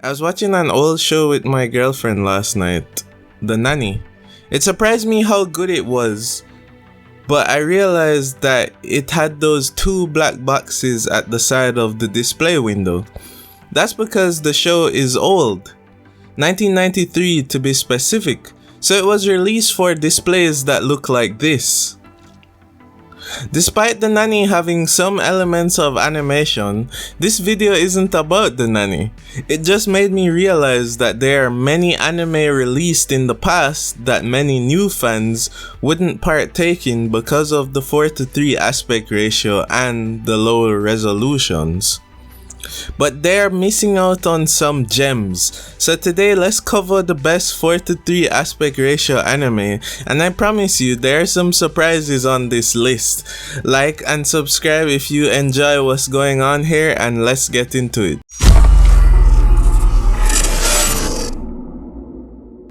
I was watching an old show with my girlfriend last night, The Nanny. It surprised me how good it was, but I realized that it had those two black boxes at the side of the display window. That's because the show is old, 1993 to be specific, so it was released for displays that look like this. Despite The Nanny having some elements of animation, this video isn't about The Nanny. It just made me realize that there are many anime released in the past that many new fans wouldn't partake in because of the 4:3 aspect ratio and the lower resolutions. But they're missing out on some gems, so today let's cover the best 4:3 aspect ratio anime, and I promise you there are some surprises on this list. Like and subscribe if you enjoy what's going on here, and let's get into it.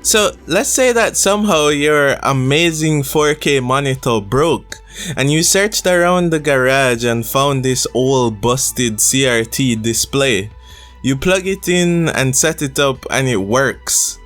So let's say that somehow your amazing 4K monitor broke, and you searched around the garage and found this old busted CRT display. You plug it in and set it up and it works.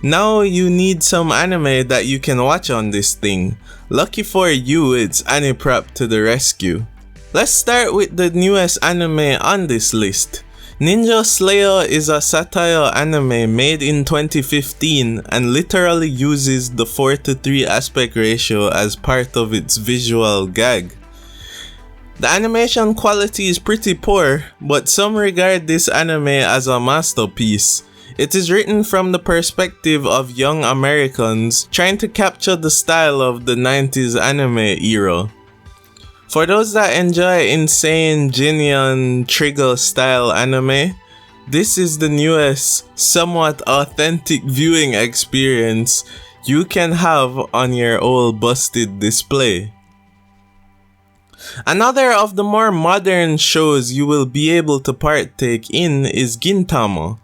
Now you need some anime that you can watch on this thing. Lucky for you, it's Aniprop to the rescue. Let's start with the newest anime on this list. Ninja Slayer is a satire anime made in 2015 and literally uses the 4:3 aspect ratio as part of its visual gag. The animation quality is pretty poor, but some regard this anime as a masterpiece. It is written from the perspective of young Americans trying to capture the style of the 90s anime era. For those that enjoy insane Genion trigger style anime, this is the newest, somewhat authentic viewing experience you can have on your old busted display. Another of the more modern shows you will be able to partake in is Gintama.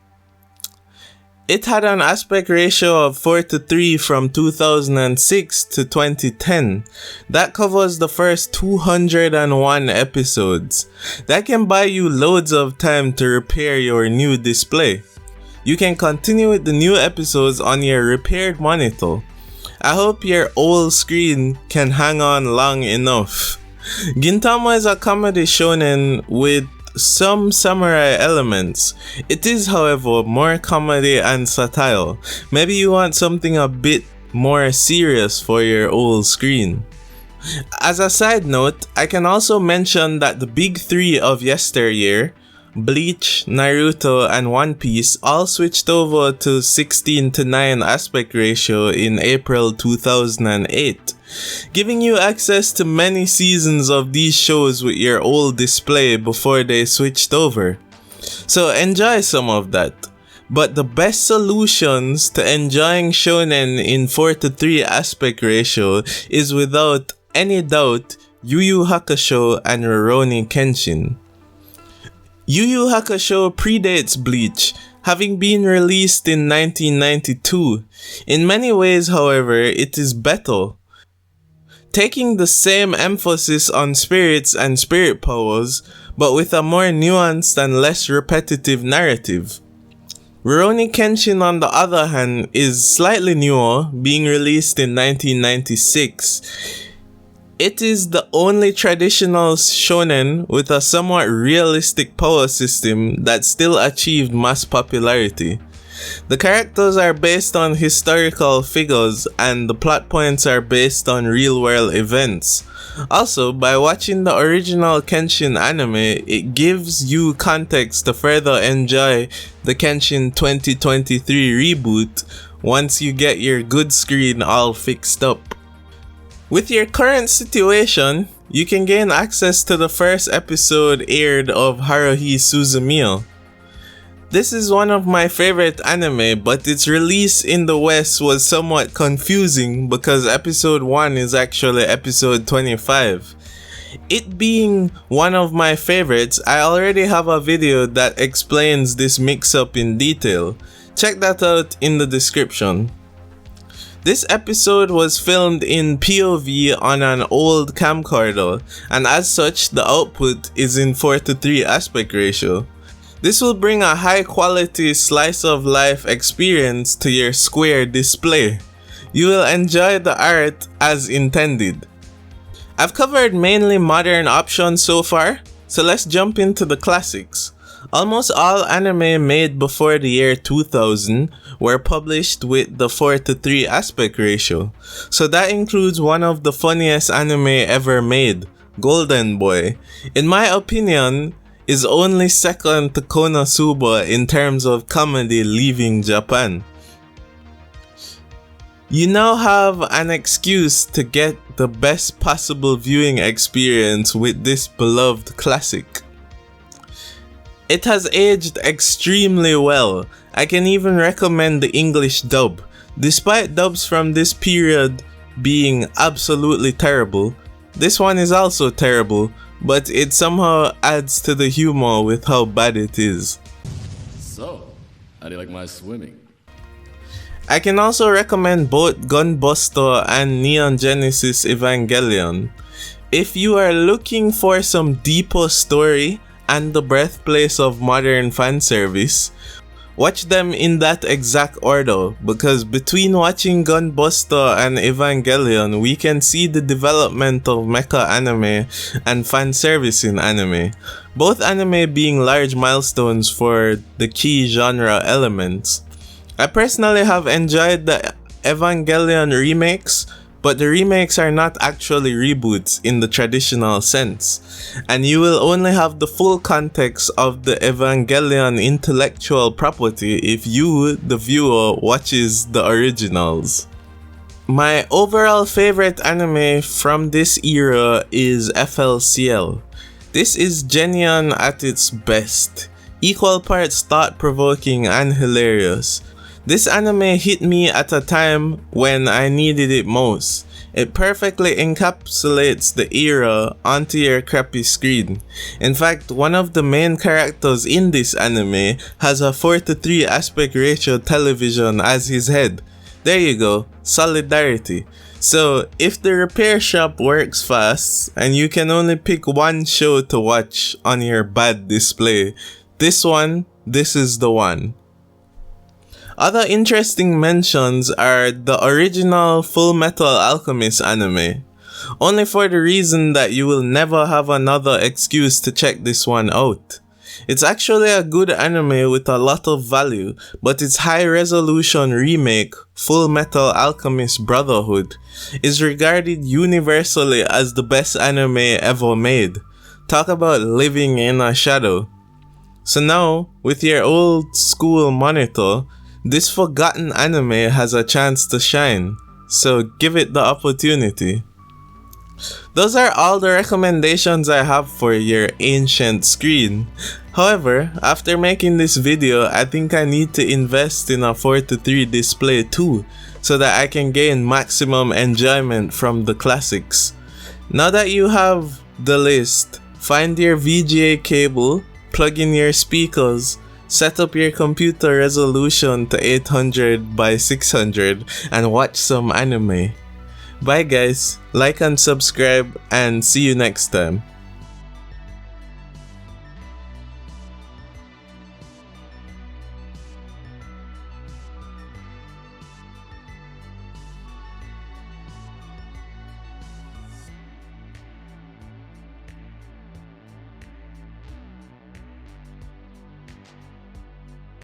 It had an aspect ratio of 4:3 from 2006 to 2010. That covers the first 201 episodes. That can buy you loads of time to repair your new display. You can continue with the new episodes on your repaired monitor. I hope your old screen can hang on long enough. Gintama is a comedy shonen with some samurai elements. It is, however, more comedy and satire. Maybe you want something a bit more serious for your old screen. As a side note, I can also mention that the big three of yesteryear, Bleach, Naruto, and One Piece, all switched over to 16:9 aspect ratio in April 2008. Giving you access to many seasons of these shows with your old display before they switched over. So enjoy some of that. But the best solutions to enjoying shonen in 4:3 aspect ratio is without any doubt Yu Hakusho and Ruroni Kenshin. Yu Hakusho predates Bleach, having been released in 1992. In many ways, however, it is better. Taking the same emphasis on spirits and spirit powers, but with a more nuanced and less repetitive narrative. Ruroni Kenshin, on the other hand, is slightly newer, being released in 1996. It is the only traditional shonen with a somewhat realistic power system that still achieved mass popularity. The characters are based on historical figures and the plot points are based on real-world events. Also, by watching the original Kenshin anime, it gives you context to further enjoy the Kenshin 2023 reboot once you get your good screen all fixed up. With your current situation, you can gain access to the first episode aired of Haruhi Suzimiya. This is one of my favorite anime, but its release in the West was somewhat confusing because episode 1 is actually episode 25. It being one of my favorites, I already have a video that explains this mix-up in detail. Check that out in the description. This episode was filmed in POV on an old camcorder, and as such, the output is in 4:3 aspect ratio. This will bring a high quality slice of life experience to your square display. You will enjoy the art as intended. I've covered mainly modern options so far, so let's jump into the classics. Almost all anime made before the year 2000 were published with the 4:3 aspect ratio, so that includes one of the funniest anime ever made, Golden Boy. In my opinion, is only second to Konosuba in terms of comedy leaving Japan. You now have an excuse to get the best possible viewing experience with this beloved classic. It has aged extremely well. I can even recommend the English dub. Despite dubs from this period being absolutely terrible, this one is also terrible, but it somehow adds to the humor with how bad it is. So, how do you like my swimming? I can also recommend both Gunbuster and Neon Genesis Evangelion. If you are looking for some deeper story and the birthplace of modern fanservice, watch them in that exact order, because between watching Gunbuster and Evangelion, we can see the development of mecha anime and fanservice in anime, both anime being large milestones for the key genre elements. I personally have enjoyed the Evangelion remakes, but the remakes are not actually reboots in the traditional sense, and you will only have the full context of the Evangelion intellectual property if you, the viewer, watches the originals. My overall favorite anime from this era is FLCL. This is Genion at its best, equal parts thought-provoking and hilarious. This anime hit me at a time when I needed it most. It perfectly encapsulates the era onto your crappy screen. In fact, one of the main characters in this anime has a 4:3 aspect ratio television as his head. There you go, solidarity. So, if the repair shop works fast and you can only pick one show to watch on your bad display, this is the one. Other interesting mentions are the original Fullmetal Alchemist anime, only for the reason that you will never have another excuse to check this one out. It's actually a good anime with a lot of value, but its high-resolution remake, Fullmetal Alchemist Brotherhood, is regarded universally as the best anime ever made. Talk about living in a shadow. So now, with your old school monitor, this forgotten anime has a chance to shine, so give it the opportunity. Those are all the recommendations I have for your ancient screen. However, after making this video, I think I need to invest in a 4:3 display too, so that I can gain maximum enjoyment from the classics. Now that you have the list, find your VGA cable, plug in your speakers, set up your computer resolution to 800 by 600 and watch some anime. Bye guys, like and subscribe, and see you next time.